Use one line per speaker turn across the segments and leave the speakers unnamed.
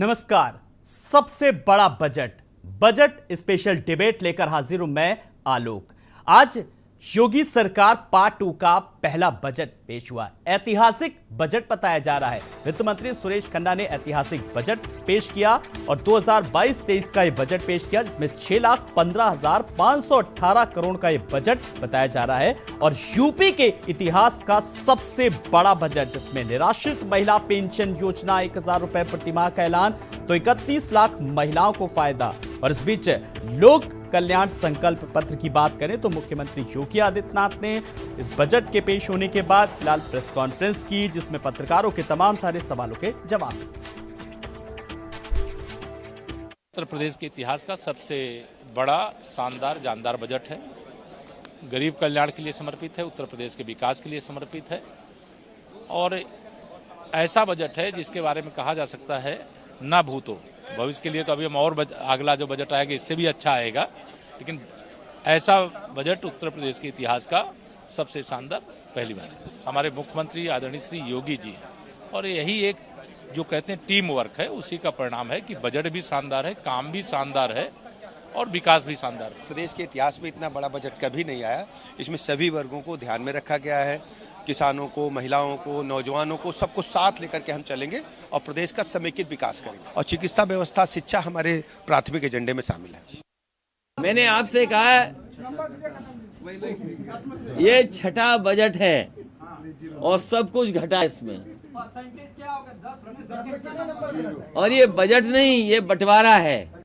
नमस्कार। सबसे बड़ा बजट स्पेशल डिबेट लेकर हाजिर हूं मैं आलोक। आज योगी सरकार पार्ट 2 का पहला बजट पेश हुआ। ऐतिहासिक बजट बताया जा रहा है। वित्त मंत्री सुरेश खन्ना ने ऐतिहासिक बजट पेश किया और 2022-23 का यह बजट पेश किया, जिसमें 6,15,518 करोड़ का यह बजट बताया जा रहा है और यूपी के इतिहास का सबसे बड़ा बजट, जिसमें निराश्रित महिला पेंशन योजना 1,000 रुपए प्रतिमाह का ऐलान, तो 31 लाख महिलाओं को फायदा। और इस बीच लोक कल्याण संकल्प पत्र की बात करें तो मुख्यमंत्री योगी आदित्यनाथ ने इस बजट के पेश होने के बाद फिलहाल प्रेस कॉन्फ्रेंस की, जिसमें पत्रकारों के तमाम सारे सवालों के जवाब दिए।
उत्तर प्रदेश के इतिहास का सबसे बड़ा शानदार जानदार बजट है। गरीब कल्याण के लिए समर्पित है, उत्तर प्रदेश के विकास के लिए समर्पित है और ऐसा बजट है जिसके बारे में कहा जा सकता है ना भूतो भविष्य के लिए। तो अभी हम और अगला जो बजट आएगा इससे भी अच्छा आएगा, लेकिन ऐसा बजट उत्तर प्रदेश के इतिहास का सबसे शानदार पहली बार हमारे मुख्यमंत्री आदरणीय श्री योगी जी हैं और यही एक जो कहते हैं टीम वर्क है, उसी का परिणाम है कि बजट भी शानदार है, काम भी शानदार है और विकास भी शानदार है।
प्रदेश के इतिहास में इतना बड़ा बजट कभी नहीं आया। इसमें सभी वर्गों को ध्यान में रखा गया है, किसानों को, महिलाओं को, नौजवानों को, सबको साथ लेकर के हम चलेंगे और प्रदेश का समेकित विकास करेंगे। और चिकित्सा व्यवस्था, शिक्षा हमारे प्राथमिक एजेंडे में शामिल है।
मैंने आपसे कहा ये छठा बजट है और सब कुछ घटा इसमें, और ये बजट नहीं, ये बंटवारा है।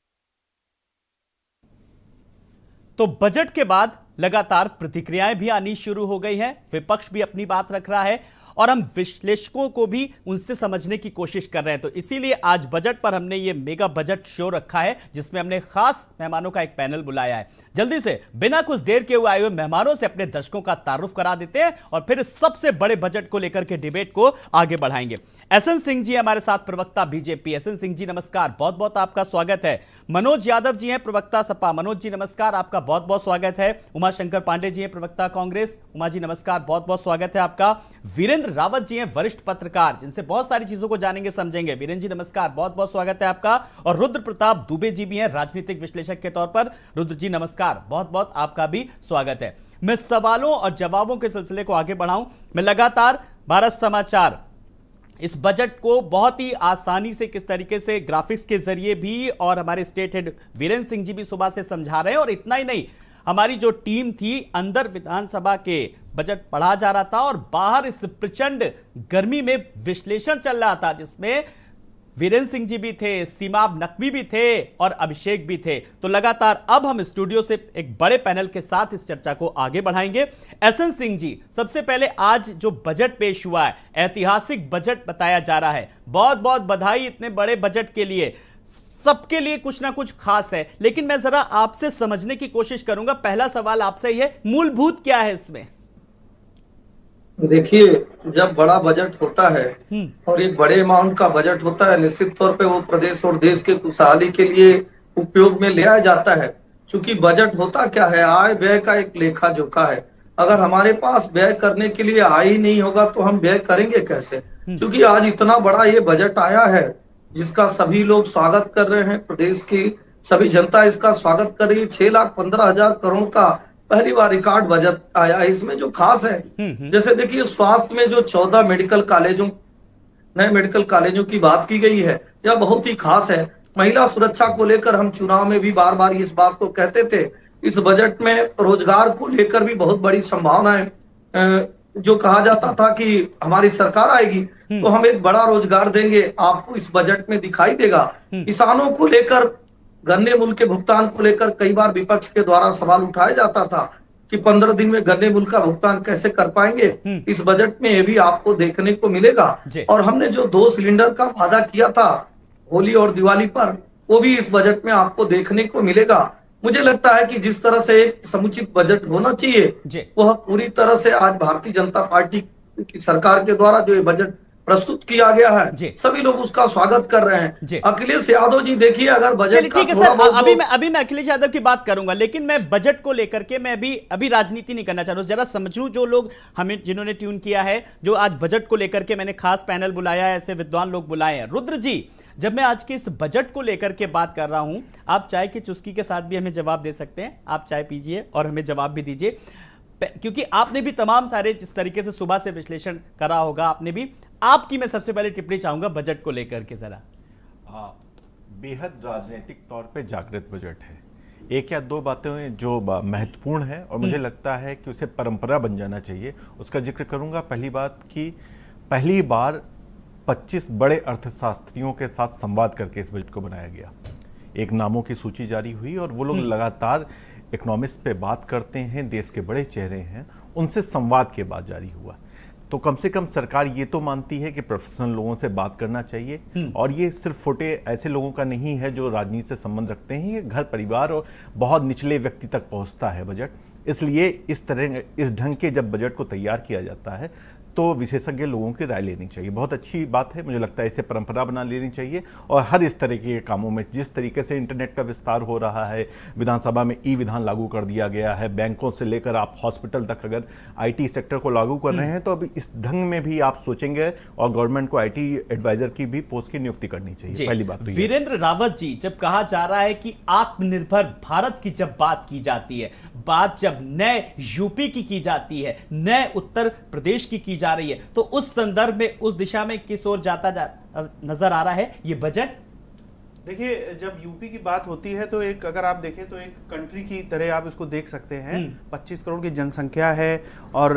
तो बजट के बाद लगातार प्रतिक्रियाएं भी आनी शुरू हो गई हैं। विपक्ष भी अपनी बात रख रहा है और हम विश्लेषकों को भी उनसे समझने की कोशिश कर रहे हैं। तो इसीलिए आज बजट पर हमने ये मेगा बजट शो रखा है, जिसमें हमने खास मेहमानों का एक पैनल बुलाया है। जल्दी से बिना कुछ देर के हुए आए हुए मेहमानों से अपने दर्शकों का तारुफ करा देते हैं और फिर सबसे बड़े बजट को लेकर के डिबेट को आगे बढ़ाएंगे। एसएन सिंह जी हमारे साथ, प्रवक्ता बीजेपी। एसएन सिंह जी नमस्कार, बहुत बहुत आपका स्वागत है। मनोज यादव जी हैं, प्रवक्ता सपा। मनोज जी नमस्कार, आपका बहुत बहुत स्वागत है। उमाशंकर पांडे जी हैं, प्रवक्ता कांग्रेस। उमा जी नमस्कार, बहुत बहुत स्वागत है आपका। वीरेंद्र रावत जी हैं, वरिष्ठ पत्रकार, जिनसे बहुत सारी चीजों को जानेंगे समझेंगे। वीरेंद्र जी नमस्कार, बहुत बहुत स्वागत है आपका। और रुद्र प्रताप दुबे जी भी हैं, राजनीतिक विश्लेषक के तौर पर। रुद्र जी नमस्कार, बहुत बहुत आपका भी स्वागत है। मैं सवालों और जवाबों के सिलसिले को आगे बढ़ाऊं, मैं लगातार भारत समाचार इस बजट को बहुत ही आसानी से किस तरीके से ग्राफिक्स के जरिए भी, और हमारे स्टेट हेड वीरेंद्र सिंह जी भी सुबह से समझा रहे हैं। और इतना ही नहीं, हमारी जो टीम थी, अंदर विधानसभा के बजट पढ़ा जा रहा था और बाहर इस प्रचंड गर्मी में विश्लेषण चल रहा था, जिसमें वीरेंद्र सिंह जी भी थे, सीमाब नकवी भी थे और अभिषेक भी थे। तो लगातार अब हम स्टूडियो से एक बड़े पैनल के साथ इस चर्चा को आगे बढ़ाएंगे। एसएन सिंह जी, सबसे पहले आज जो बजट पेश हुआ है, ऐतिहासिक बजट बताया जा रहा है। बहुत बहुत बधाई इतने बड़े बजट के लिए। सबके लिए कुछ ना कुछ खास है, लेकिन मैं जरा आपसे समझने की कोशिश करूंगा। पहला सवाल आपसे यह है, मूलभूत क्या है इसमें?
देखिए, जब बड़ा बजट होता है और एक बड़े अमाउंट का बजट होता है, निश्चित तौर पे वो प्रदेश और देश के खुशहाली के लिए उपयोग में लिया जाता है। क्योंकि बजट होता क्या है, आय व्यय का एक लेखा जोखा है। अगर हमारे पास व्यय करने के लिए आय ही नहीं होगा तो हम व्यय करेंगे कैसे? क्योंकि आज इतना बड़ा ये बजट आया है जिसका सभी लोग स्वागत कर रहे हैं, प्रदेश की सभी जनता इसका स्वागत कर रही है। 6,15,000 करोड़ का पहली बार रिकॉर्ड बजट आया है। इसमें जो खास है, जैसे देखिए, स्वास्थ्य में जो 14 मेडिकल कॉलेजों, नए मेडिकल कॉलेजों की बात की गई है, यह बहुत ही खास है। महिला सुरक्षा को लेकर हम चुनाव में भी बार बार इस बात को कहते थे। इस बजट में रोजगार को लेकर भी बहुत बड़ी संभावनाएं, जो कहा जाता था कि हमारी सरकार आएगी तो हम एक बड़ा रोजगार देंगे, आपको इस बजट में दिखाई देगा। किसानों को लेकर, गन्ने मूल्य के भुगतान को लेकर कई बार विपक्ष के द्वारा सवाल उठाया जाता था कि 15 दिन में गन्ने मूल्य का भुगतान कैसे कर पाएंगे। इस बजट में ये भी आपको देखने को मिलेगा। और हमने जो 2 सिलेंडर का वादा किया था होली और दिवाली पर, वो भी इस बजट में आपको देखने को मिलेगा। मुझे लगता है कि जिस तरह से एक समुचित बजट होना चाहिए, वह पूरी तरह से आज भारतीय जनता पार्टी की सरकार के द्वारा जो ये बजट प्रस्तुत किया गया
जी।
है, सभी लोग उसका स्वागत कर रहे
जी।
हैं। अखिलेश यादव जी देखिए, अगर
चलिए
बजट का
ठीक है
थोड़ा
सर,
बहुत
अभी मैं अखिलेश यादव की बात करूंगा, लेकिन मैं बजट को लेकर के मैं अभी राजनीति नहीं करना चाह रहा हूं। जरा समझूं जो लोग हमें जिन्होंने ट्यून किया है, जो आज बजट को लेकर के मैंने खास पैनल बुलाया है, ऐसे विद्वान लोग बुलाए हैं। रुद्र जी, जब मैं आज के इस बजट को लेकर के बात कर रहा हूं, आप चाय की चुस्की के साथ भी हमें जवाब दे सकते हैं, आप चाय पीजिए और हमें जवाब भी दीजिए, क्योंकि आपने भी तमाम सारे जिस तरीके से सुबह से विश्लेषण करा होगा, आपने भी, आपकी मैं सबसे पहले टिप्पणी चाहूंगा बजट को लेकर के जरा।
बेहद राजनीतिक तौर पे जागृत बजट है। एक या दो बातें जो महत्वपूर्ण है और मुझे लगता है कि उसे परंपरा बन जाना चाहिए, उसका जिक्र करूंगा। पहली बात कि पहली बार 25 बड़े अर्थशास्त्रियों के साथ संवाद करके इस बजट को बनाया गया। एक नामों की सूची जारी हुई और वो लोग लगातार इकोनॉमिस्ट पे बात करते हैं, देश के बड़े चेहरे हैं, उनसे संवाद के बाद जारी हुआ। तो कम से कम सरकार ये तो मानती है कि प्रोफेशनल लोगों से बात करना चाहिए, और ये सिर्फ फोटे ऐसे लोगों का नहीं है जो राजनीति से संबंध रखते हैं, ये घर परिवार और बहुत निचले व्यक्ति तक पहुंचता है बजट। इसलिए इस ढंग के जब बजट को तैयार किया जाता है तो विशेषज्ञ लोगों की राय लेनी चाहिए। बहुत अच्छी बात है, मुझे लगता है इसे परंपरा बना लेनी चाहिए। और हर इस तरह के कामों में, जिस तरीके से इंटरनेट का विस्तार हो रहा है, विधानसभा में ई विधान लागू कर दिया गया है, बैंकों से लेकर आप हॉस्पिटल तक अगर आईटी सेक्टर को लागू कर रहे हैं, तो अभी इस ढंग में भी आप सोचेंगे और गवर्नमेंट को आईटी एडवाइजर की भी पोस्ट की नियुक्ति करनी चाहिए। पहली बात तो
वीरेंद्र रावत जी, जब कहा जा रहा है कि आत्मनिर्भर भारत की जब बात की जाती है, बात जब नए यूपी की जाती है, नए उत्तर प्रदेश की जा रही है, तो उस संदर्भ में, उस दिशा में किस ओर नजर आ रहा है ये बजट?
देखिए, जब यूपी की बात होती है तो एक, अगर आप देखें तो एक कंट्री की तरह आप इसको देख सकते हैं। 25 करोड़ की जनसंख्या है और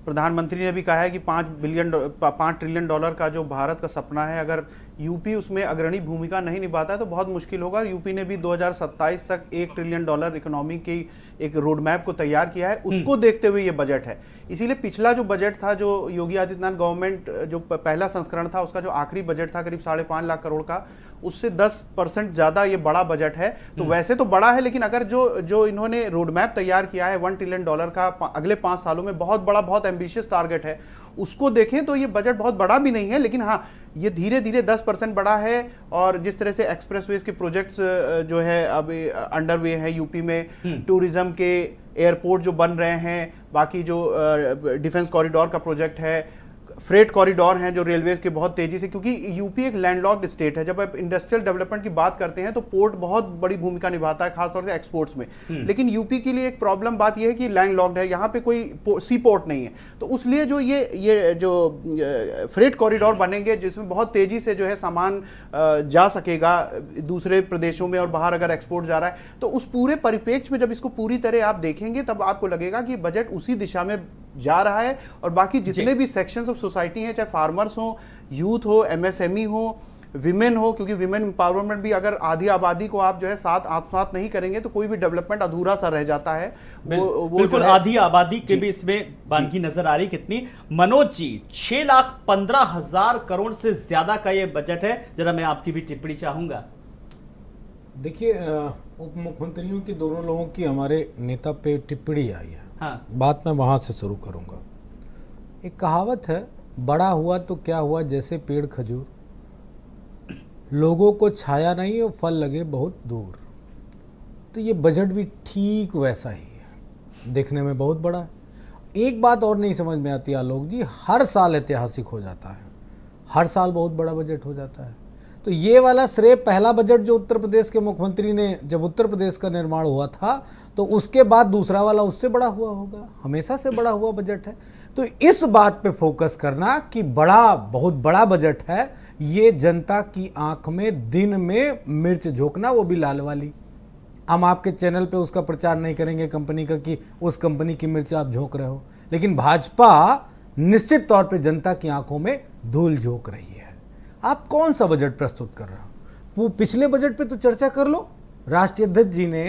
प्रधानमंत्री ने भी कहा है कि 5 ट्रिलियन डॉलर का जो भारत का सपना है, अगर यूपी उसमें अग्रणी भूमिका नहीं निभाता है तो बहुत मुश्किल होगा। यूपी ने भी 2027 तक 1 ट्रिलियन डॉलर इकोनॉमी की एक रोड मैप को तैयार किया है, उसको देखते हुए ये बजट है। इसीलिए पिछला जो बजट था, जो योगी आदित्यनाथ गवर्नमेंट जो पहला संस्करण था, उसका जो आखिरी बजट था करीब 5.5 लाख करोड़ का, उससे 10% ज्यादा ये बड़ा बजट है। तो वैसे तो बड़ा है, लेकिन अगर जो इन्होंने रोड मैप तैयार किया है 1 ट्रिलियन डॉलर का अगले 5 सालों में, बहुत बड़ा, बहुत एम्बिशियस टारगेट है, उसको देखें तो ये बजट बहुत बड़ा भी नहीं है, लेकिन हाँ, ये धीरे धीरे 10% बड़ा है। और जिस तरह से एक्सप्रेसवेज के प्रोजेक्ट्स जो है अभी अंडरवे है यूपी में, टूरिज्म के एयरपोर्ट जो बन रहे हैं, बाकी जो डिफेंस कॉरिडोर का प्रोजेक्ट है, फ्रेट कॉरिडोर हैं जो रेलवेज के बहुत तेजी से, क्योंकि यूपी एक लैंडलॉक्ड स्टेट है। जब आप इंडस्ट्रियल डेवलपमेंट की बात करते हैं तो पोर्ट बहुत बड़ी भूमिका निभाता है, खासतौर से एक्सपोर्ट्स में। लेकिन यूपी के लिए एक प्रॉब्लम बात यह है कि लैंडलॉक्ड है, यहाँ पे कोई सी पोर्ट नहीं है। तो उसलिए जो ये जो फ्रेट कॉरिडोर बनेंगे, जिसमें बहुत तेजी से जो है सामान जा सकेगा दूसरे प्रदेशों में और बाहर अगर एक्सपोर्ट जा रहा है, तो उस पूरे परिप्रेक्ष्य में जब इसको पूरी तरह आप देखेंगे तब आपको लगेगा कि बजट उसी दिशा में जा रहा है। और बाकी जितने भी सेक्शंस ऑफ सोसाइटी हैं, चाहे फार्मर्स हो, यूथ हो, एमएसएमई हो, विमेन हो, क्योंकि विमेन एम्पावरमेंट भी, अगर आधी आबादी को आप जो है साथ आत्मसात नहीं करेंगे तो कोई भी डेवलपमेंट अधूरा सा रह जाता है। वो
बिल्कुल आधी आबादी के भी इसमें बानगी नजर आ रही। कितनी? मनोज जी, 6,15,000 करोड़ से ज्यादा का ये बजट है, जरा मैं आपकी भी टिप्पणी चाहूंगा।
देखिए, उप मुख्यमंत्रियों की, दोनों लोगों की हमारे नेता पे टिप्पणी आई है।
हाँ।
बात मैं वहाँ से शुरू करूँगा। एक कहावत है, बड़ा हुआ तो क्या हुआ जैसे पेड़ खजूर, लोगों को छाया नहीं और फल लगे बहुत दूर। तो ये बजट भी ठीक वैसा ही है, देखने में बहुत बड़ा है। एक बात और नहीं समझ में आती आलोक जी, हर साल ऐतिहासिक हो जाता है, हर साल बहुत बड़ा बजट हो जाता है। तो ये वाला श्रेय पहला बजट जो उत्तर प्रदेश के मुख्यमंत्री ने, जब उत्तर प्रदेश का निर्माण हुआ था, तो उसके बाद दूसरा वाला उससे बड़ा हुआ होगा, हमेशा से बड़ा हुआ बजट है। तो इस बात पे फोकस करना कि बड़ा, बहुत बड़ा बजट है, ये जनता की आंख में दिन में मिर्च झोंकना, वो भी लाल वाली। हम आपके चैनल पे उसका प्रचार नहीं करेंगे कंपनी का कि उस कंपनी की मिर्च आप झोंक रहे हो, लेकिन भाजपा निश्चित तौर पे जनता की आंखों में धूल झोंक रही है। आप कौन सा बजट प्रस्तुत कर रहे हो? वो पिछले बजट पे तो चर्चा कर लो। राष्ट्रीय अध्यक्ष जी ने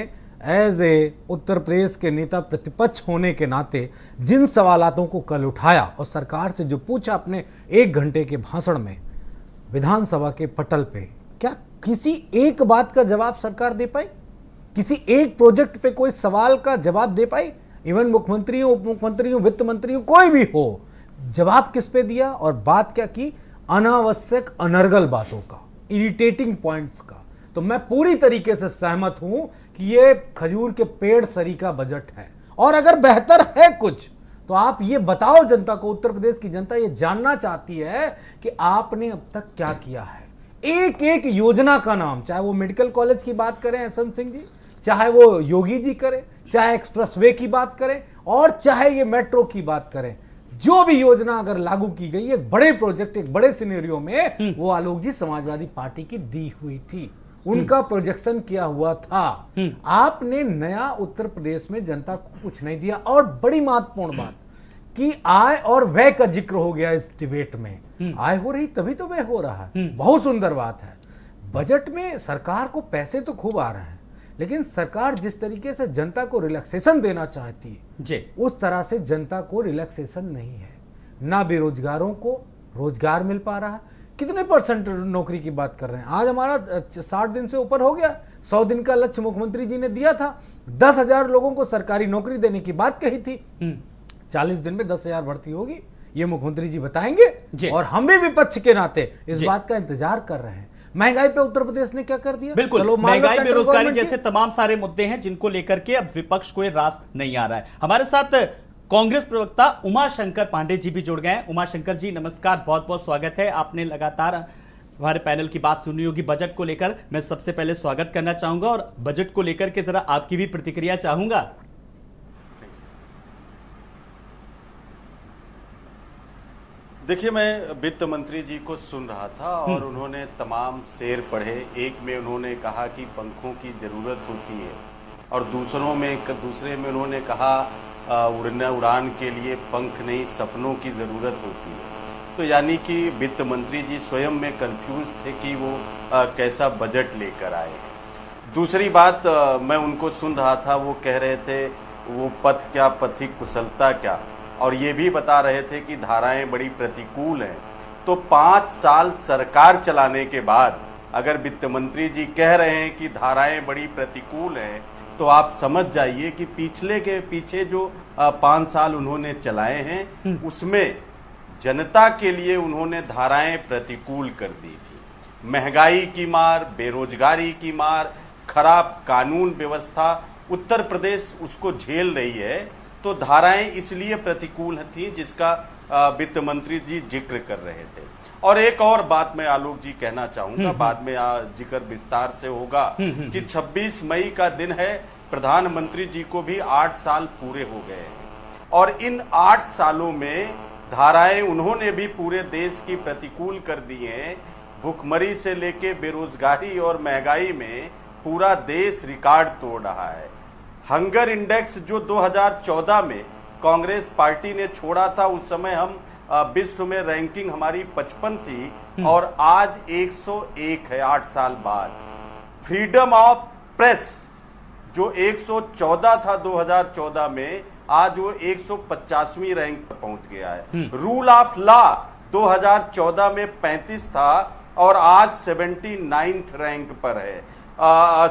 एज ए उत्तर प्रदेश के नेता प्रतिपक्ष होने के नाते जिन सवालातों को कल उठाया और सरकार से जो पूछा अपने 1 घंटे के भाषण में विधानसभा के पटल पे, क्या किसी एक बात का जवाब सरकार दे पाई? किसी एक प्रोजेक्ट पे कोई सवाल का जवाब दे पाई? इवन मुख्यमंत्री हो, उप मुख्यमंत्री हो, वित्त मंत्री हो, कोई भी हो, जवाब किस पे दिया और बात क्या की? अनावश्यक अनर्गल बातों का, इरिटेटिंग पॉइंट्स का। तो मैं पूरी तरीके से सहमत हूं कि ये खजूर के पेड़ सरी का बजट है, और अगर बेहतर है कुछ तो आप ये बताओ जनता को। उत्तर प्रदेश की जनता ये जानना चाहती है कि आपने अब तक क्या किया है। एक एक योजना का नाम, चाहे वो मेडिकल कॉलेज की बात करें यशवंत सिंह जी, चाहे वो योगी जी करें, चाहे एक्सप्रेसवे की बात करें, और चाहे ये मेट्रो की बात करें, जो भी योजना अगर लागू की गई एक बड़े प्रोजेक्ट, एक बड़े सिनेरियो में, वो आलोक जी समाजवादी पार्टी की दी हुई थी, उनका प्रोजेक्शन किया हुआ था। आपने नया उत्तर प्रदेश में जनता को कुछ नहीं दिया। और बड़ी महत्वपूर्ण बात कि आय और व्यय का जिक्र हो गया इस डिबेट में। आय हो रही तभी तो व्यय हो रहा है, बहुत सुंदर बात है। बजट में सरकार को पैसे तो खूब आ रहे हैं, लेकिन सरकार जिस तरीके से जनता को रिलैक्सेशन देना चाहती है
जी,
उस तरह से जनता को रिलैक्सेशन नहीं है। ना बेरोजगारों को रोजगार मिल पा रहा है। कितने परसेंट नौकरी की बात कर रहे हैं? आज हमारा 60 दिन से ऊपर हो गया। 100 दिन का लक्ष्य मुख्यमंत्री जी ने दिया था। 10,000 लोगों को सरकारी नौकरी देने की बात कही थी। 40 दिन में 10,000 भर्ती होगी, ये मुख्यमंत्री जी बताएंगे, और हम भी विपक्ष के नाते इस बात का इंतजार कर रहे हैं। महंगाई पे उत्तर प्रदेश ने क्या कर दिया?
बिल्कुल,
चलो
महंगाई, बेरोजगारी जैसे तमाम सारे मुद्दे हैं जिनको लेकर के अब विपक्ष को रास नहीं आ रहा है। हमारे साथ कांग्रेस प्रवक्ता उमाशंकर पांडे जी भी जुड़ गए हैं। उमाशंकर जी नमस्कार, बहुत बहुत स्वागत है। आपने लगातार हमारे पैनल की बात सुनी होगी बजट को लेकर। मैं सबसे पहले स्वागत करना चाहूंगा और बजट को लेकर के जरा आपकी भी प्रतिक्रिया चाहूंगा।
देखिए, मैं वित्त मंत्री जी को सुन रहा था और उन्होंने तमाम शेर पढ़े। एक में उन्होंने कहा कि पंखों की ज़रूरत होती है, और दूसरे में उन्होंने कहा उड़ान के लिए पंख नहीं, सपनों की ज़रूरत होती है। तो यानी कि वित्त मंत्री जी स्वयं में कंफ्यूज थे कि वो कैसा बजट लेकर आए हैं। दूसरी बात, मैं उनको सुन रहा था, वो कह रहे थे वो पथ क्या, पथिक कुशलता क्या, और ये भी बता रहे थे कि धाराएं बड़ी प्रतिकूल हैं। तो 5 साल सरकार चलाने के बाद अगर वित्त मंत्री जी कह रहे हैं कि धाराएं बड़ी प्रतिकूल हैं, तो आप समझ जाइए कि पीछे जो 5 साल उन्होंने चलाए हैं उसमें जनता के लिए उन्होंने धाराएं प्रतिकूल कर दी थी। महंगाई की मार, बेरोजगारी की मार, खराब कानून व्यवस्था उत्तर प्रदेश उसको झेल रही है। तो धाराएं इसलिए प्रतिकूल थी जिसका वित्त मंत्री जी जिक्र कर रहे थे। और एक और बात मैं आलोक जी कहना चाहूंगा, बाद में जिक्र विस्तार से होगा, कि 26 मई का दिन है। प्रधानमंत्री जी को भी 8 साल पूरे हो गए हैं, और इन 8 सालों में धाराएं उन्होंने भी पूरे देश की प्रतिकूल कर दी हैं। भुखमरी से लेके बेरोजगारी और महंगाई में पूरा देश रिकॉर्ड तोड़ रहा है। हंगर इंडेक्स जो 2014 में कांग्रेस पार्टी ने छोड़ा था, उस समय हम विश्व में रैंकिंग हमारी 55 थी, और आज 101 है 8 साल बाद। फ्रीडम ऑफ प्रेस जो 114 था 2014 में, आज वो 150वीं रैंक पर पहुंच गया है। रूल ऑफ लॉ 2014 में 35 था और आज 79th रैंक पर है।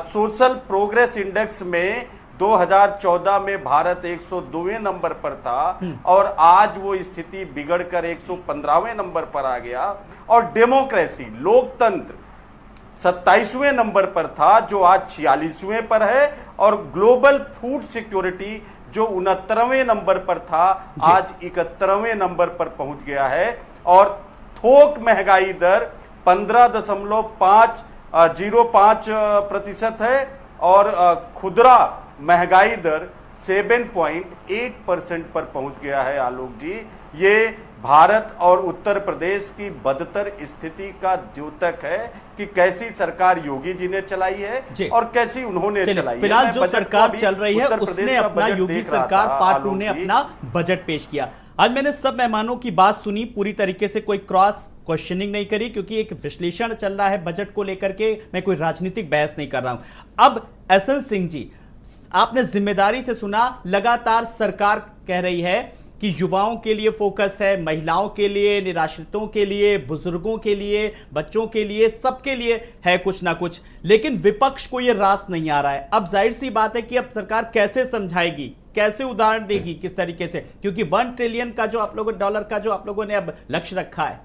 सोशल प्रोग्रेस इंडेक्स में 2014 में भारत 102वें नंबर पर था और आज वो स्थिति बिगड़कर 115वें नंबर पर आ गया। और डेमोक्रेसी, लोकतंत्र 27वें नंबर पर था जो आज 46वें पर है। और ग्लोबल फूड सिक्योरिटी जो 69वें नंबर पर था आज 71वें नंबर पर पहुंच गया है। और थोक महंगाई दर 15.05% है और खुदरा महंगाई दर 7.8% पर पहुंच गया है। आलोक जी, ये भारत और उत्तर प्रदेश की बदतर स्थिति का द्योतक है कि कैसी सरकार योगी जी ने चलाई है और कैसी उन्होंने चलाई है।
फिलहाल जो सरकार चल रही है उसने अपना, योगी सरकार पार्ट 2 ने अपना बजट पेश किया। आज मैंने सब मेहमानों की बात सुनी, पूरी तरीके से कोई क्रॉस क्वेश्चनिंग नहीं करी, क्योंकि एक विश्लेषण चल रहा है बजट को लेकर के। मैं कोई राजनीतिक बहस नहीं कर रहा हूं। अब यशवंत सिंह जी, आपने जिम्मेदारी से सुना, लगातार सरकार कह रही है कि युवाओं के लिए फोकस है, महिलाओं के लिए, निराश्रितों के लिए, बुजुर्गों के लिए, बच्चों के लिए, सबके लिए है कुछ ना कुछ, लेकिन विपक्ष को यह रास नहीं आ रहा है। अब जाहिर सी बात है कि अब सरकार कैसे समझाएगी, कैसे उदाहरण देगी, किस तरीके से, क्योंकि 1 ट्रिलियन का जो आप लोगों डॉलर का जो आप लोगों ने अब लक्ष्य रखा है।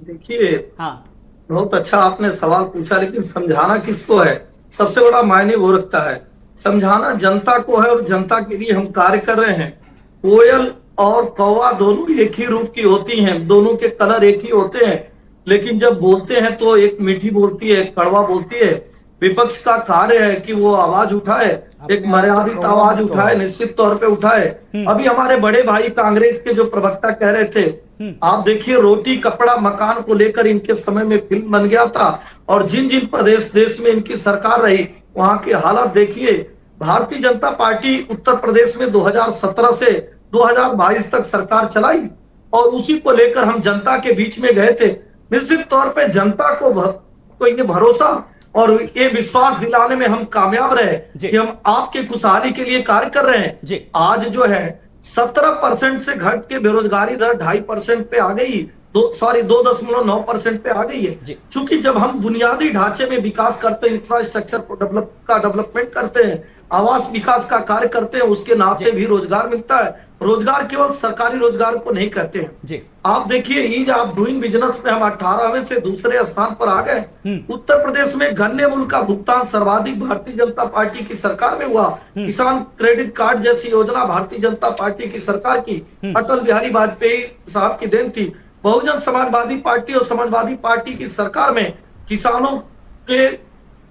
देखिए,
हाँ,
बहुत अच्छा आपने सवाल पूछा, लेकिन समझाना किसको है? सबसे बड़ा मायने वो रखता है। समझाना जनता को है और जनता के लिए हम कार्य कर रहे हैं। कोयल और कौवा दोनों एक ही रूप की होती हैं, दोनों के कलर एक ही होते हैं, लेकिन जब बोलते हैं तो एक मीठी बोलती है, एक कड़वा बोलती है। विपक्ष का कार्य है कि वो आवाज उठाए, एक मर्यादित आवाज उठाए, निश्चित तौर पे उठाए। अभी हमारे बड़े भाई कांग्रेस के जो प्रवक्ता कह रहे थे, आप देखिए, रोटी कपड़ा मकान को लेकर इनके समय में फिल्म बन गया था, और जिन जिन प्रदेश देश में इनकी सरकार रही वहां की हालत देखिए। भारतीय जनता पार्टी उत्तर प्रदेश में 2017 से 2022 तक सरकार चलाई, और उसी को लेकर हम जनता के बीच में गए थे। निश्चित तौर पे जनता को ये भरोसा और ये विश्वास दिलाने में हम कामयाब रहे कि हम आपके खुशहाली के लिए कार्य कर रहे हैं। आज जो है 17% से घट के बेरोजगारी दर 2.5% पे आ गई, 2.9% पे आ गई है। चूंकि जब हम बुनियादी ढांचे में विकास करते हैं, इंफ्रास्ट्रक्चर का डेवलपमेंट करते हैं, आवास विकास का कार्य करते हैं, उसके नाते भी रोजगार मिलता है। रोजगार केवल सरकारी रोजगार को नहीं कहते हैं। आप देखिए, ईज ऑफ डूइंग बिजनेस में हम 18वें से दूसरे स्थान पर आ गए। उत्तर प्रदेश में गन्ने मूल्य का भुगतान सर्वाधिक भारतीय जनता पार्टी की सरकार में हुआ। किसान क्रेडिट कार्ड जैसी योजना भारतीय जनता पार्टी की सरकार की, अटल बिहारी वाजपेयी साहब की देन थी। बहुजन समाजवादी पार्टी और समाजवादी पार्टी की सरकार में किसानों के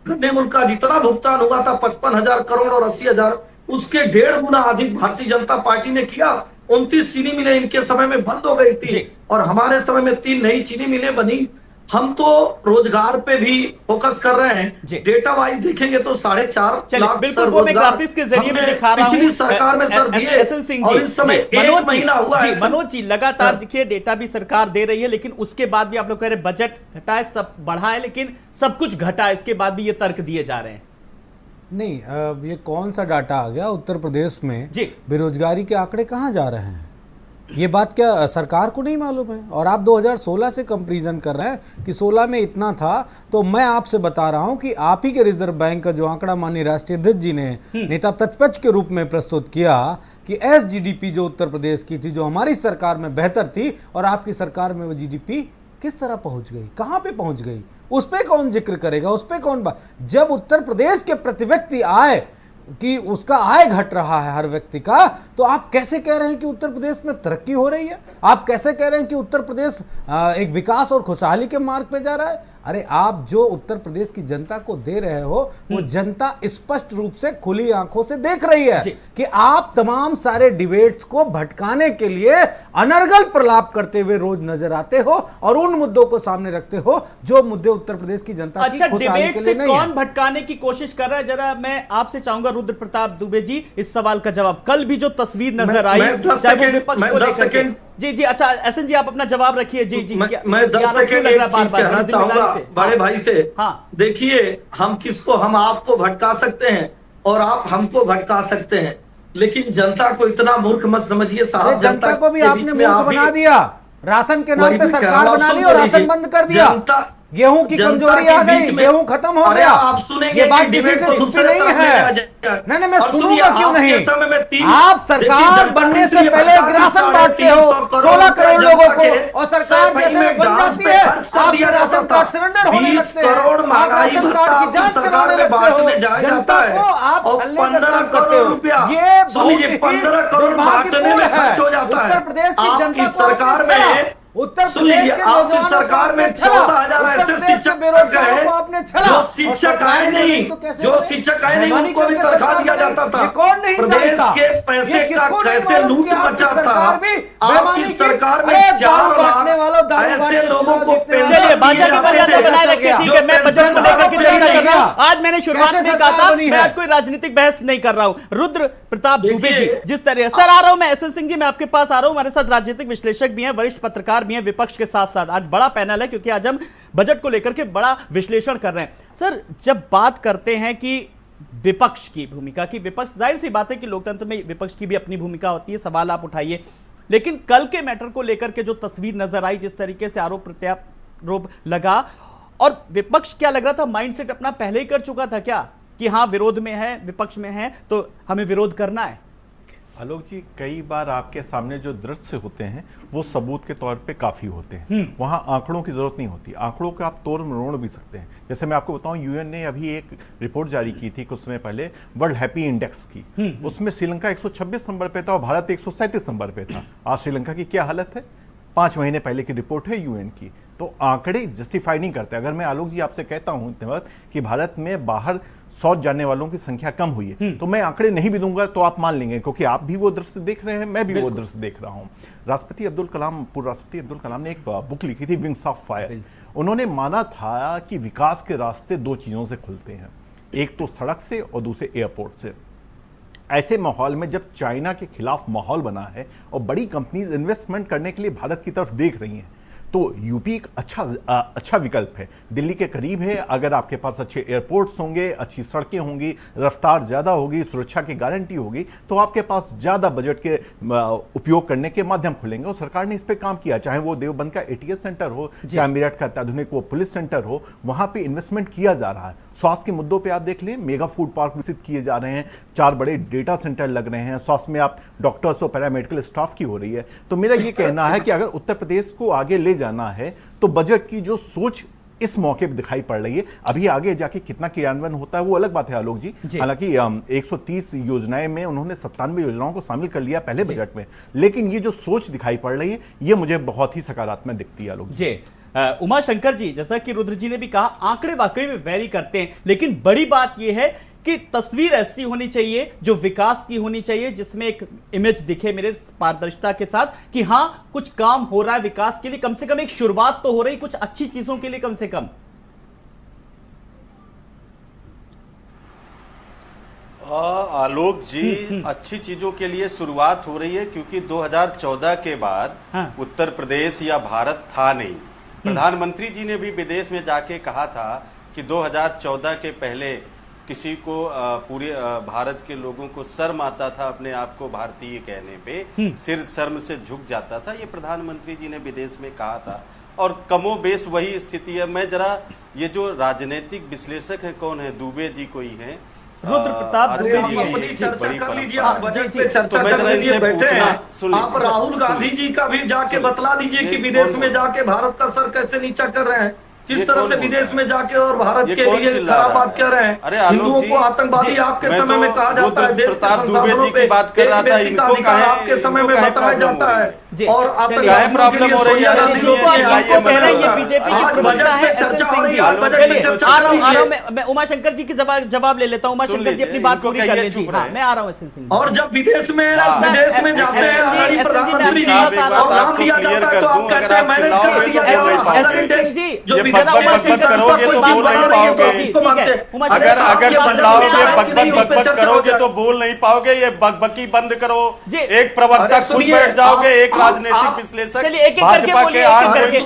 गन्ने मूल्य का जितना भुगतान हुआ था 55,000 करोड़ और 80,000, उसके 1.5 गुना अधिक भारतीय जनता पार्टी ने किया। 29 चीनी मिलें इनके समय में बंद हो गई थी, और हमारे समय में 3 नई चीनी मिलें बनी। हम तो रोजगार पे भी फोकस कर रहे हैं। डेटा वाइज देखेंगे तो 4.5 लाख
बिल्कुल वो मैं ग्राफिक्स के जरिए में दिखा रहा हूं।
पिछली सरकार में सर दिए,
एसएन सिंह जी,
और इस समय 1 महीना हुआ है।
मनोज जी, लगातार देखिए डेटा भी सरकार दे रही है, लेकिन उसके बाद भी आप लोग कह रहे हैं बजट घटा है, सब बढ़ा है, लेकिन सब कुछ घटा है, इसके बाद भी ये तर्क दिए जा रहे हैं।
नहीं, ये कौन सा डाटा आ गया? उत्तर प्रदेश में बेरोजगारी के आंकड़े कहाँ जा रहे हैं? ये बात क्या सरकार को नहीं मालूम है? और आप 2016 से कंपैरिजन कर रहे हैं कि 16 में इतना था, तो मैं आपसे बता रहा हूं कि आप ही के रिजर्व बैंक का जो आंकड़ा माननीय राष्ट्रीय अध्यक्ष जी ने नेता प्रतिपक्ष के रूप में प्रस्तुत किया कि एसजीडीपी जो उत्तर प्रदेश की थी, जो हमारी सरकार में बेहतर थी, और आपकी सरकार में वो जीडीपी किस तरह पहुंच गई, कहां पे पहुंच गई, उस पर कौन जिक्र करेगा, उस पर कौन बात? जब उत्तर प्रदेश के प्रति व्यक्ति आए कि उसका आय घट रहा है हर व्यक्ति का, तो आप कैसे कह रहे हैं कि उत्तर प्रदेश में तरक्की हो रही है? आप कैसे कह रहे हैं कि उत्तर प्रदेश एक विकास और खुशहाली के मार्ग पे जा रहा है? अरे आप जो उत्तर प्रदेश की जनता को दे रहे हो, वो जनता स्पष्ट रूप से खुली आंखों से देख रही है कि आप तमाम सारे डिबेट्स को भटकाने के लिए अनर्गल प्रलाप करते हुए रोज नजर आते हो, और उन मुद्दों को सामने रखते हो जो मुद्दे उत्तर प्रदेश की जनता की खुशहाली के लिए नहीं है।
कौन भटकाने की कोशिश कर रहा है? जरा मैं आपसे चाहूंगा रुद्र प्रताप दुबे जी इस सवाल का जवाब। कल भी जो तस्वीर नजर आई, चाहे वो विपक्ष को लेकर, जी अच्छा, एसएन जी आप अपना जवाब रखिए। जी
मैं 10 सेकंड एक चीज कहना चाहूंगा बड़े भाई से।
हाँ,
देखिए, हम आपको भटका सकते हैं और आप हमको भटका सकते हैं, लेकिन जनता को इतना मूर्ख मत समझिए साहब।
जनता को भी आपने मूर्ख बना दिया, राशन के नाम पे सरकार बना ली और राशन बंद कर दिया। गेहूं की कमजोरी आ गई, गेहूं खत्म हो गया।
आप सुनेंगे,
ये बात किसी से छुपी नहीं है। नहीं, मैं सुनूंगा क्यों नहीं? आप सरकार बनने से पहले राशन बांटते हो 16 करोड़ लोगों को, और सरकार जैसे बन जाती है आपके राशन कार्ड सरेंडर होने लगते हैं, आप राशन कार्ड की जांच कराने लगते हो, जनता को आप
15 करोड़ रुपया,
ये
15 करोड़ बांटने में खर्च हो जाता है।
उत्तर प्रदेश की जनता को
सरकार में,
उत्तर
सुनिए, आपकी सरकार में 14,000 ऐसे शिक्षक
आपने
जो शिक्षक आए नहीं, उनको भी तनख्वाह दिया जाता था। प्रदेश के पैसे का कैसे लूट मचा था। आपकी सरकार में 4 लाख ऐसे लोगों को पेंशन दिए जाते थे।
ठीक है, मैं बजट को लेकर के चर्चा कर रहा हूं। आज मैंने शुरुआत में कहा था मैं आज कोई राजनीतिक बहस नहीं कर रहा हूं। रुद्र प्रताप दुबे जी, जिस तरह सर आ रहा हूं मैं, एसएन सिंह जी मैं आपके पास आ रहा हूं। हमारे साथ राजनीतिक विश्लेषक भी हैं, वरिष्ठ पत्रकार भी हैं, विपक्ष के साथ साथ। आज बड़ा पैनल है क्योंकि आज हम बजट को लेकर के बड़ा विश्लेषण कर रहे हैं। सर, जब बात करते हैं कि विपक्ष की भूमिका की। विपक्ष, जाहिर सी बात है कि लोकतंत्र में विपक्ष की भी अपनी भूमिका होती है, सवाल आप उठाइए, लेकिन कल के मैटर को लेकर के जो तस्वीर नजर आई, जिस तरीके से आरोप प्रत्यारोप लगा, और विपक्ष क्या लग रहा था, माइंडसेट अपना पहले ही कर चुका था क्या कि हाँ विरोध में है, विपक्ष में है तो हमें विरोध करना है।
आलोक जी, कई बार आपके सामने जो दृश्य होते हैं वो सबूत के तौर पे काफी होते हैं, वहां आंकड़ों की जरूरत नहीं होती। आंकड़ों का आप तोड़ मरोड़ भी सकते हैं। जैसे मैं आपको बताऊं, यूएन ने अभी एक रिपोर्ट जारी की थी कुछ समय पहले वर्ल्ड हैप्पी इंडेक्स की, उसमें श्रीलंका 126 नंबर पे था और भारत 137 नंबर पे था। आज श्रीलंका की क्या हालत है? 5 महीने पहले की रिपोर्ट है यूएन की। तो आंकड़े जस्टिफाई नहीं करते। अगर मैं आलोक जी आपसे कहता हूं इतने वक्त कि भारत में बाहर शौच जाने वालों की संख्या कम हुई है, तो मैं आंकड़े नहीं भी दूंगा तो आप मान लेंगे, क्योंकि आप भी वो दृश्य देख रहे हैं, मैं भी वो दृश्य देख रहा हूं। राष्ट्रपति अब्दुल कलाम, पूर्व राष्ट्रपति अब्दुल कलाम ने एक बुक लिखी थी, विंग्स ऑफ फायर। उन्होंने माना था कि विकास के रास्ते 2 चीजों से खुलते हैं, एक तो सड़क से और दूसरे एयरपोर्ट से। ऐसे माहौल में जब चाइना के खिलाफ माहौल बना है और बड़ी कंपनीज इन्वेस्टमेंट करने के लिए भारत की तरफ देख रही हैं, तो यूपी एक अच्छा विकल्प है। दिल्ली के करीब है, अगर आपके पास अच्छे एयरपोर्ट्स होंगे, अच्छी सड़कें होंगी, रफ्तार ज़्यादा होगी, सुरक्षा की गारंटी होगी, तो आपके पास ज़्यादा बजट के उपयोग करने के माध्यम खुलेंगे। और सरकार ने इस पर काम किया, चाहे वो देवबंद का एटीएस सेंटर हो, चाहे मेरठ का अत्याधुनिक वो पुलिस सेंटर हो, वहाँ पे इन्वेस्टमेंट किया जा रहा है। स्वास्थ्य के मुद्दों पे आप देख लें, मेगा फूड पार्क विकसित किए जा रहे हैं, 4 बड़े डेटा सेंटर लग रहे हैं, स्वास्थ्य में आप डॉक्टर्स और पैरामेडिकल स्टाफ की हो रही है। तो मेरा ये कहना है कि अगर उत्तर प्रदेश को आगे ले जाना है तो बजट की जो सोच इस मौके पर दिखाई पड़ रही है। अभी आगे जाके कितना क्रियान्वयन होता है वो अलग बात है आलोक जी। हालांकि 130 योजनाएं में उन्होंने 97 योजनाओं को शामिल कर लिया पहले बजट में, लेकिन ये जो सोच दिखाई पड़ रही है ये मुझे बहुत ही सकारात्मक दिखती है आलोक जी।
उमा शंकर जी, जैसा कि रुद्र जी ने भी कहा, आंकड़े वाकई में वेरी करते हैं, लेकिन बड़ी बात यह है कि तस्वीर ऐसी होनी चाहिए जो विकास की होनी चाहिए, जिसमें एक इमेज दिखे मेरे पारदर्शिता के साथ कि हां कुछ काम हो रहा है विकास के लिए, कम से कम एक शुरुआत तो हो रही, कुछ अच्छी चीजों के लिए कम से कम।
आलोक जी, अच्छी चीजों के लिए शुरुआत हो रही है, क्योंकि 2014 के बाद उत्तर प्रदेश या भारत था नहीं। प्रधानमंत्री जी ने भी विदेश में जाके कहा था कि 2014 के पहले किसी को पूरे भारत के लोगों को शर्म आता था अपने आप को भारतीय कहने पे, सिर शर्म से झुक जाता था। ये प्रधानमंत्री जी ने विदेश में कहा था और कमोबेश वही स्थिति है। मैं जरा ये जो राजनीतिक विश्लेषक है, कौन है, दुबे जी कोई है,
रुद्र प्रताप दुबे जी,
अपनी चर्चा कर लीजिए, आप बजट पे चर्चा कर लीजिए, बैठे हैं आप। राहुल गांधी जी का भी जाके बतला दीजिए कि विदेश में जाके भारत का सर कैसे नीचा कर रहे हैं, किस तरह से विदेश में जाके और भारत के लिए खराब बात कर रहे हैं। हिंदुओं को आतंकवादी आपके समय में कहा जाता है, देश के संसाधनों पे एक व्यक्ति का अधिकार आपके समय में बताया जाता है, और आतंकवादियों के लिए सोचा
मैं उमा शंकर जी की जवाब ले लेता हूँ। उमा शंकर जी अपनी बात पूरी कर लीजिए। हाँ, मैं आ रहा हूँ।
और जब विदेश में जाते हैं प्रधानमंत्री जी और नाम लिया जाता है तो आप कहते हैं मैनेज कर दिया गया।
अगर चिल्लाओगे बकबक करोगे तो बोल नहीं पाओगे। ये बकबकी बंद करो। एक प्रवक्ता खुद बैठ जाओगे, एक राजनीतिक विश्लेषक
चलिए एक एक करके बोलिए, एक एक करके।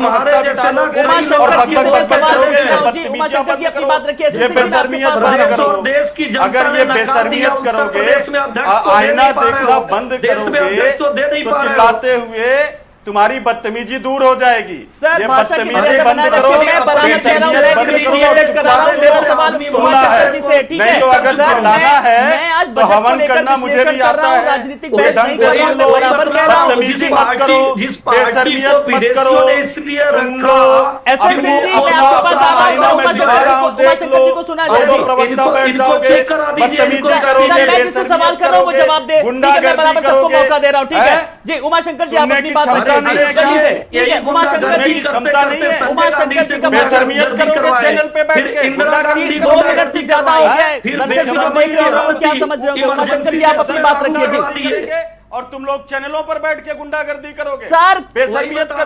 उमा शंकर जी अपनी बात रखिए।
अगर ये बेशर्मियत करोगे, आईना देखना बंद करोगे तो चिल्लाते हुए तुम्हारी बदतमीजी दूर हो जाएगी।
सर, भाषा की मर्यादा बनाए रखिए। मैं बराबर कह रहा हूं, मैं करा रहा हूं। मेरा सवाल उमा शंकर जी से, ठीक है सर? मैं आज बजट को लेकर विश्लेषण कर रहा हूं, राजनीतिक बहस नहीं कर रहा हूं। मैं बराबर कह रहा हूं।
जिस पार्टी को विदेशियों ने इसलिए रखा,
एसएस जी मैं आपके पास आ रहा हूं। उमा शंकर जी को सुना जाए।
इनको चेक करा दीजिए।
मैं जिससे सवाल कर रहा हूं वो जवाब दे। ठीक है, मैं बराबर सबको मौका दे रहा हूं। ठीक है जी, उमा शंकर जी आप अपनी बात रखिए। उमा शंकर जी,
क्षमता नहीं है।
उमा शंकर जी का
बेशर्मियत करोगे चैनल पे बैठ के।
इंदिरा गांधी
2 मिनट से ज्यादा हो गया है। दर्शक जो देख रहे हो क्या समझ रहे हो? उमा शंकर जी आप अपनी बात रखिए जी।
और तुम लोग चैनलों पर बैठ के गुंडागर्दी करोगे
सर।
बेशर्मियत कर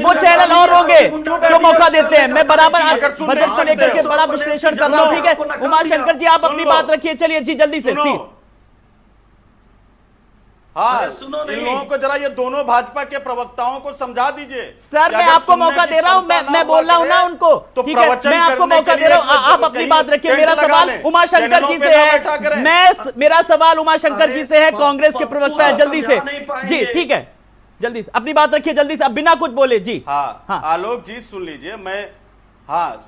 वो चैनल और होंगे जो मौका देते हैं। मैं बराबर बजट को लेकर के बड़ा विश्लेषण कर रहा हूँ। ठीक है उमा शंकर जी आप अपनी बात रखिए। चलिए जी जल्दी से।
हाँ,
अरे सुनो
इन
नहीं।
लोगों को जरा ये दोनों भाजपा के प्रवक्ताओं को समझा दीजिए।
सर मैं आपको मौका दे रहा हूं, मैं बोल रहा हूं ना उनको, ठीक है, मैं आपको मौका दे रहा हूं, आप अपनी बात रखिए। मेरा सवाल उमाशंकर जी से है, मेरा सवाल उमाशंकर जी से है, कांग्रेस के प्रवक्ता है, जल्दी से जी, ठीक है, जल्दी से अपनी बात रखिए, जल्दी से, अब बिना कुछ बोले जी।
हाँ, आलोक जी सुन लीजिए,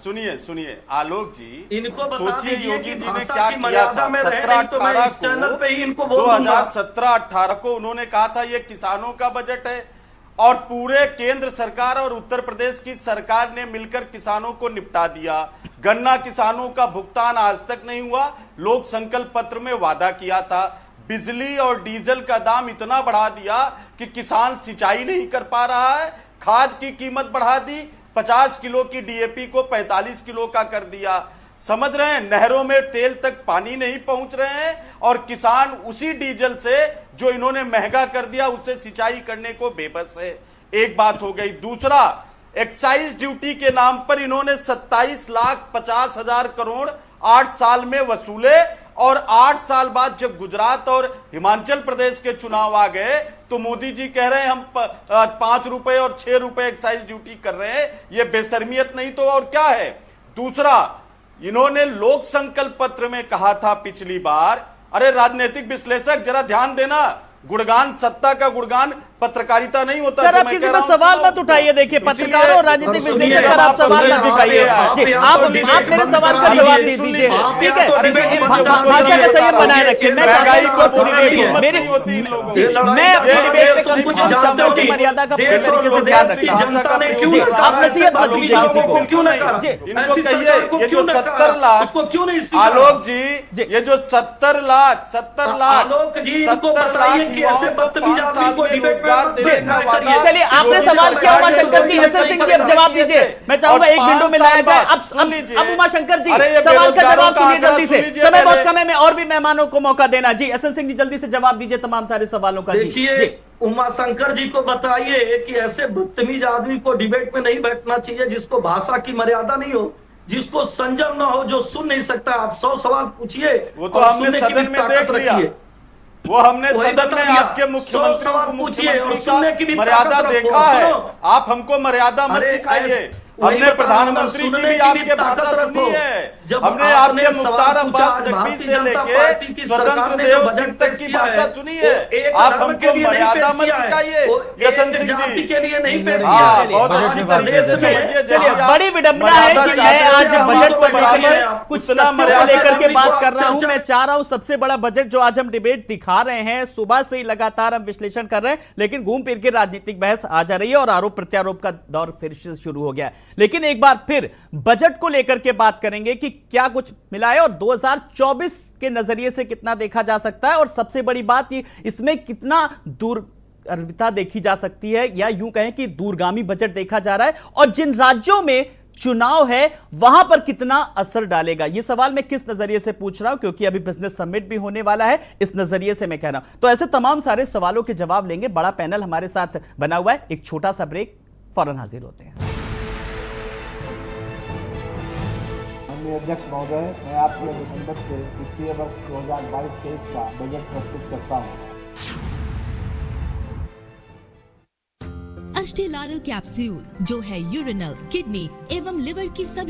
सुनिए आलोक जी,
इनको बता
सोचिए
दीजिए
योगी
कि
जी ने
भाषा
क्या
की
किया
मर्यादा
था।
में रहे, नहीं तो मैं इस चैनल पे ही इनको बोल दूंगा।
2017-18 को उन्होंने कहा था ये किसानों का बजट है, और पूरे केंद्र सरकार और उत्तर प्रदेश की सरकार ने मिलकर किसानों को निपटा दिया। गन्ना किसानों का भुगतान आज तक नहीं हुआ, लोक संकल्प पत्र में वादा किया था। बिजली और डीजल का दाम इतना बढ़ा दिया कि किसान सिंचाई नहीं कर पा रहा है। खाद की कीमत बढ़ा दी, 50 किलो की डीएपी को 45 किलो का कर दिया। समझ रहे हैं, नहरों में टेल तक पानी नहीं पहुंच रहे हैं, और किसान उसी डीजल से जो इन्होंने महंगा कर दिया उससे सिंचाई करने को बेबस है। एक बात हो गई। दूसरा, एक्साइज ड्यूटी के नाम पर इन्होंने 27,50,000 करोड़ 8 साल में वसूले, और 8 साल बाद जब गुजरात और हिमाचल प्रदेश के चुनाव आ गए तो मोदी जी कह रहे हैं हम 5 रुपए और 6 रुपए एक्साइज ड्यूटी कर रहे हैं। ये बेशर्मियत नहीं तो और क्या है। दूसरा, इन्होंने लोक संकल्प पत्र में कहा था पिछली बार, अरे राजनीतिक विश्लेषक जरा ध्यान देना, गुणगान सत्ता का गुणगान पत्रकारिता नहीं होता।
सर आप किसी पर सवाल मत उठाइए, देखिए पत्रकारों और राजनीतिक विश्लेषक पर आप सवाल मत उठाइए जी, आप मेरे सवाल का जवाब दे दीजिए, ठीक है, भाषा का संयम बनाए रखिए। मैं चाहता हूं स्वस्थ डिबेट हो मेरी, मैं अपनी डिबेट पे कम से कम शब्दों की मर्यादा का पूरी तरीके से ध्यान रखता हूं जी, आप नसीहत मत दीजिए किसी को।
क्यों ना कहा?
जी,
इनको कहिए ये जो 70 लाख,
उसको क्यों नहीं सीखा?
आलोक जी, ये जो 70 लाख
आलोक जी इनको बताइए कि ऐसे बदतमीज आदमी को डिबेट में
चलिए, आपने सवाल किया उमाशंकर जी, एसएल सिंह जी अब जवाब दीजिए। मैं चाहूंगा एक विंडो में लाया जाए। अब उमाशंकर जी सवाल का जवाब सुनिए जल्दी से, समय बहुत कम है, मैं और भी मेहमानों को मौका देना जी। एसएल सिंह जी जल्दी से जवाब दीजिए तमाम सारे सवालों का।
देखिए, उमाशंकर जी को बताइए कि ऐसे बदतमीज आदमी को डिबेट में नहीं बैठना चाहिए, जिसको भाषा की मर्यादा नहीं हो, जिसको संयम ना हो, जो सुन नहीं सकता। आप 100 सवाल पूछिए,
वो तो हमने सदन में देख लिया, वो हमने सदन में आपके मुख्यमंत्री को मुख्यमंत्री की मर्यादा देखा है। आप हमको मर्यादा मत सिखाइए। हमने प्रधानमंत्री की भी आपके भाषा सुनी है, हमने आपके मुख्तार अब्बास नकवी से लेके स्वतंत्र देव सिंह तक की भाषा सुनी है। आप हमको मर्यादा मत सिखाइए। यशवंत सिंह जी
के लिए नहीं पेश
हाँ,
किया।
बहुत अच्छी तरीके से
चलिए, बड़ी विडंबना है कि मैं आज बजट पर लेकर कुछ तथ्यों को लेकर के बात कर रहा हूं। मैं चाह रहा हूं सबसे बड़ा बजट जो आज हम डिबेट दिखा रहे हैं, सुबह से ही लगातार हम विश्लेषण कर रहे हैं, लेकिन घूम फिर के राजनीतिक बहस आ जा रही है और आरोप प्रत्यारोप का दौर फिर से शुरू हो गया है। लेकिन एक बार फिर बजट को लेकर के बात करेंगे कि क्या कुछ मिला है और 2024 के नजरिए से कितना देखा जा सकता है, और सबसे बड़ी बात ये इसमें कितना दूरगामिता देखी जा सकती है, या यूं कहें कि दूरगामी बजट देखा जा रहा है, और जिन राज्यों में चुनाव है वहां पर कितना असर डालेगा। यह सवाल मैं किस नजरिए से पूछ रहा हूं, क्योंकि अभी बिजनेस समिट भी होने वाला है, इस नजरिए से मैं कह रहा हूं। तो ऐसे तमाम सारे सवालों के जवाब लेंगे, बड़ा पैनल हमारे साथ बना हुआ है। एक छोटा सा ब्रेक, फौरन हाजिर होते हैं।
अध्यक्ष महोदय, मैं आपके निकट से वित्तीय वर्ष 2022-23 का बजट प्रस्तुत करता हूँ।
अष्टेलारल कैप्सूल जो है यूरिनल, किडनी एवं लिवर की सभी